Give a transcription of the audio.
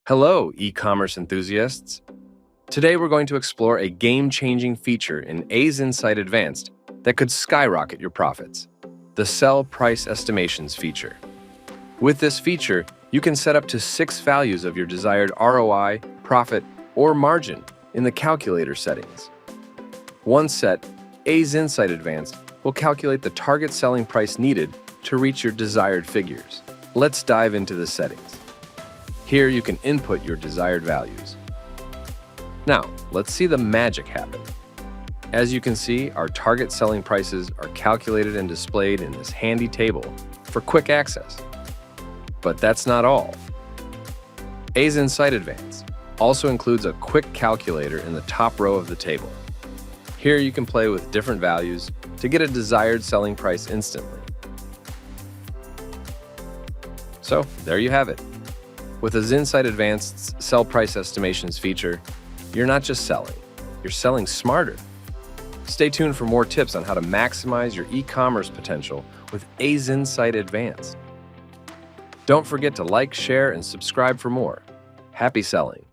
Hello, e-commerce enthusiasts. Today we're going to explore a game-changing feature in AZInsight Advanced that could skyrocket your profits, the Sell Price Estimations feature. With this feature, you can set up to 6 values of your desired ROI, profit, or margin in the calculator settings. Once set, AZInsight Advanced will calculate the target selling price needed to reach your desired figures. Let's dive into the settings. Here you can input your desired values. Now, let's see the magic happen. As you can see, our target selling prices are calculated and displayed in this handy table for quick access. But that's not all. AZInsight Advanced also includes a quick calculator in the top row of the table. Here you can play with different values to get a desired selling price instantly. So, there you have it. With AZInsight Advanced's Sell Price Estimations feature, you're not just selling, you're selling smarter. Stay tuned for more tips on how to maximize your e-commerce potential with AZInsight Advanced. Don't forget to like, share, and subscribe for more. Happy selling!